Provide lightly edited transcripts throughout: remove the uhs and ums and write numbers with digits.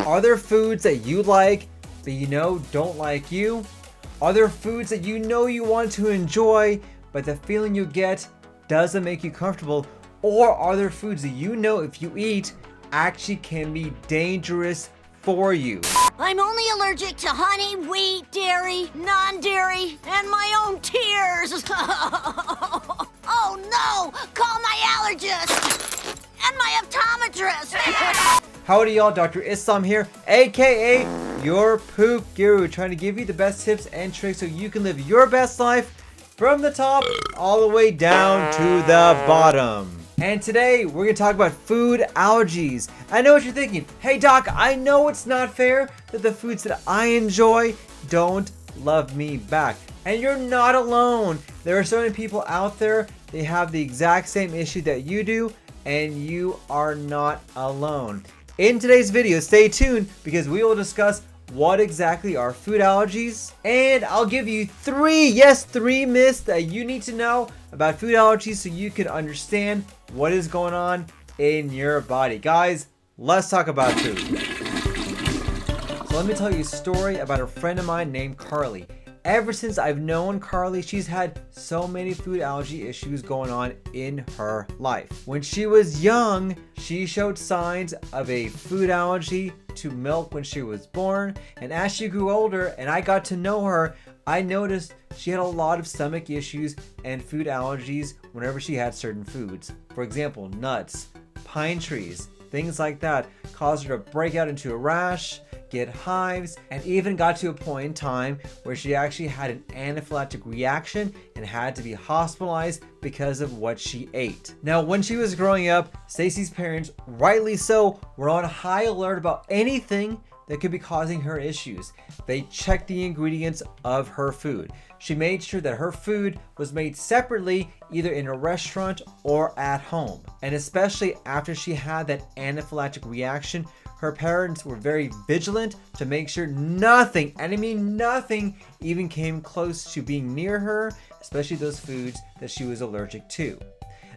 Are there foods that you like but you know don't like you? Are there foods that you know you want to enjoy but the feeling you get doesn't make you comfortable? Or are there foods that you know if you eat actually can be dangerous for you? I'm only allergic to honey, wheat, dairy, non-dairy, and my own tears. Oh no! Call my allergist and my optometrist. Howdy y'all, Dr. Islam here, aka your poop guru, trying to give you the best tips and tricks so you can live your best life from the top all the way down to the bottom. And today we're going to talk about food allergies. I know what you're thinking. Hey doc, I know it's not fair that the foods that I enjoy don't love me back. And you're not alone. There are so many people out there, they have the exact same issue that you do, and you are not alone. In today's video, stay tuned because we will discuss what exactly are food allergies, and I'll give you three myths that you need to know about food allergies so you can understand what is going on in your body. Guys, let's talk about food. So let me tell you a story about a friend of mine named Carly. Ever since I've known Carly, she's had so many food allergy issues going on in her life. When she was young, she showed signs of a food allergy to milk when she was born. And as she grew older and I got to know her, I noticed she had a lot of stomach issues and food allergies whenever she had certain foods. For example, nuts, pine trees, things like that caused her to break out into a rash, get hives, and even got to a point in time where she actually had an anaphylactic reaction and had to be hospitalized because of what she ate. Now, when she was growing up, Stacy's parents, rightly so, were on high alert about anything that could be causing her issues. They checked the ingredients of her food. She made sure that her food was made separately, either in a restaurant or at home. And especially after she had that anaphylactic reaction, her parents were very vigilant to make sure nothing, and I mean nothing, even came close to being near her, especially those foods that she was allergic to.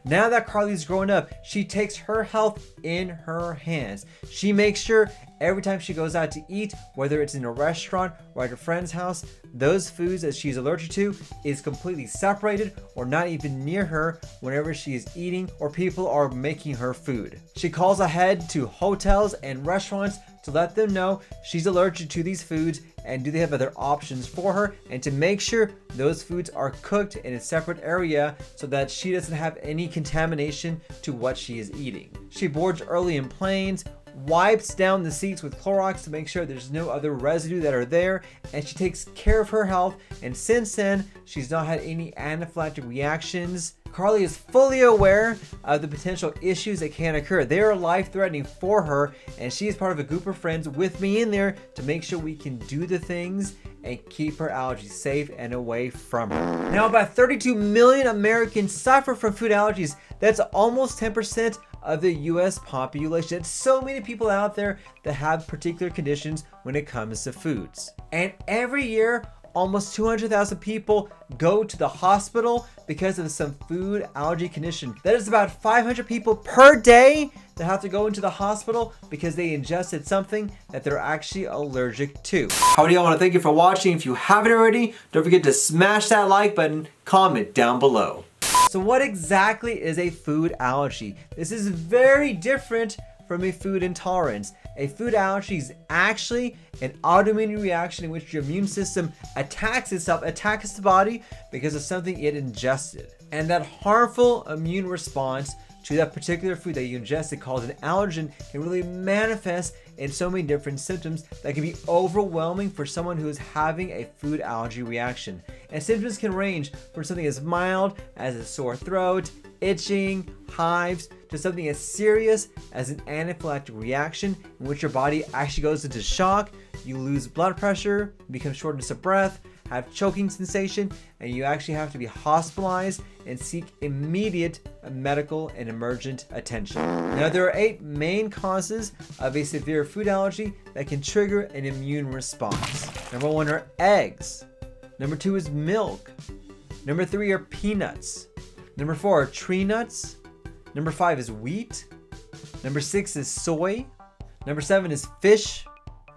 Now that Carly's grown up, she takes her health in her hands. She makes sure every time she goes out to eat, whether it's in a restaurant or at a friend's house, those foods that she's allergic to is completely separated or not even near her whenever she is eating or people are making her food. She calls ahead to hotels and restaurants to let them know she's allergic to these foods and do they have other options for her, and to make sure those foods are cooked in a separate area so that she doesn't have any contamination to what she is eating. She boards early in planes, wipes down the seats with Clorox to make sure there's no other residue that are there, and she takes care of her health, and since then she's not had any anaphylactic reactions. Carly is fully aware of the potential issues that can occur. They are life-threatening for her, and she is part of a group of friends with me in there to make sure we can do the things and keep her allergies safe and away from her. Now, about 32 million Americans suffer from food allergies. That's almost 10% of the US population. That's so many people out there that have particular conditions when it comes to foods. And every year, almost 200,000 people go to the hospital because of some food allergy condition. That is about 500 people per day that have to go into the hospital because they ingested something that they're actually allergic to. Howdy y'all, I want to thank you for watching. If you haven't already, don't forget to smash that like button, comment down below. So what exactly is a food allergy? This is very different from a food intolerance. A food allergy is actually an autoimmune reaction in which your immune system attacks itself, attacks the body because of something it ingested. And that harmful immune response to that particular food that you ingested, called an allergen, can really manifest in so many different symptoms that can be overwhelming for someone who is having a food allergy reaction. And symptoms can range from something as mild as a sore throat, itching, hives, to something as serious as an anaphylactic reaction in which your body actually goes into shock, you lose blood pressure, become shortness of breath, have choking sensation, and you actually have to be hospitalized and seek immediate medical and emergent attention. Now, there are 8 main causes of a severe food allergy that can trigger an immune response. Number 1 are eggs. Number 2 is milk. Number 3 are peanuts. Number 4 are tree nuts. Number 5 is wheat. Number 6 is soy. Number 7 is fish.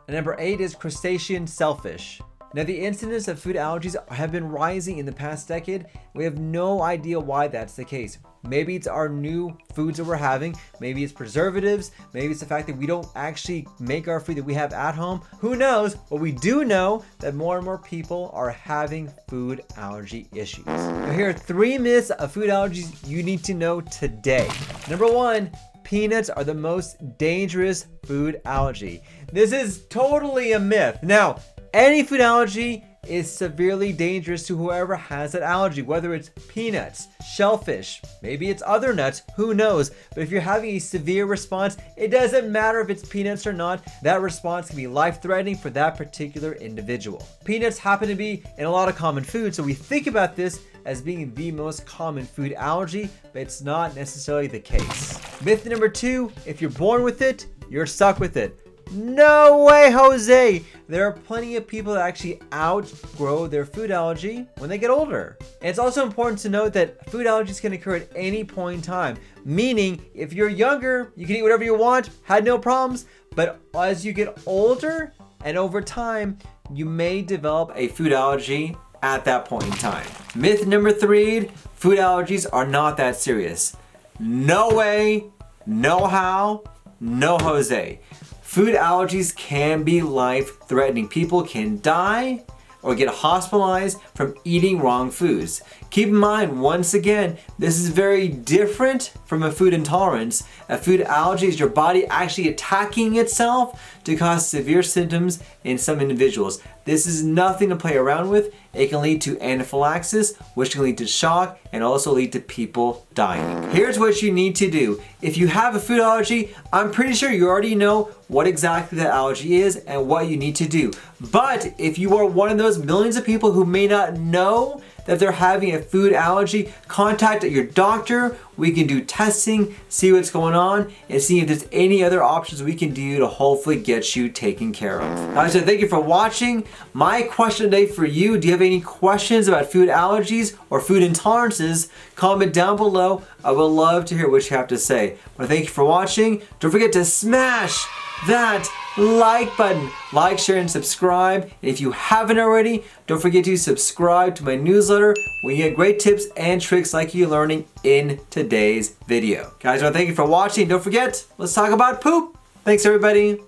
And number 8 is crustacean shellfish. Now, the incidence of food allergies have been rising in the past decade. We have no idea why that's the case. Maybe it's our new foods that we're having. Maybe it's preservatives. Maybe it's the fact that we don't actually make our food that we have at home. Who knows? But we do know that more and more people are having food allergy issues. Now, here are 3 myths of food allergies you need to know today. Number 1, peanuts are the most dangerous food allergy. This is totally a myth. Now, any food allergy is severely dangerous to whoever has that allergy, whether it's peanuts, shellfish, maybe it's other nuts, who knows? But if you're having a severe response, it doesn't matter if it's peanuts or not, that response can be life-threatening for that particular individual. Peanuts happen to be in a lot of common foods, so we think about this as being the most common food allergy, but it's not necessarily the case. Myth number 2, if you're born with it, you're stuck with it. No way, Jose! There are plenty of people that actually outgrow their food allergy when they get older. And it's also important to note that food allergies can occur at any point in time. Meaning, if you're younger, you can eat whatever you want, had no problems. But as you get older and over time, you may develop a food allergy at that point in time. Myth number 3, food allergies are not that serious. No way, no how, no Jose. Food allergies can be life-threatening. People can die or get hospitalized from eating wrong foods. Keep in mind, once again, this is very different from a food intolerance. A food allergy is your body actually attacking itself to cause severe symptoms in some individuals. This is nothing to play around with. It can lead to anaphylaxis, which can lead to shock and also lead to people dying. Here's what you need to do. If you have a food allergy, I'm pretty sure you already know what exactly that allergy is and what you need to do. But if you are one of those millions of people who may not know that they're having a food allergy, contact your doctor. We can do testing, see what's going on, and see if there's any other options we can do to hopefully get you taken care of. Guys, so thank you for watching. My question today for you, do you have any questions about food allergies or food intolerances? Comment down below. I would love to hear what you have to say. But thank you for watching. Don't forget to smash that like button. Like, share, and subscribe. And if you haven't already, don't forget to subscribe to my newsletter where you get great tips and tricks like you're learning in today's video. Guys, I want to thank you for watching. Don't forget, let's talk about poop. Thanks, everybody.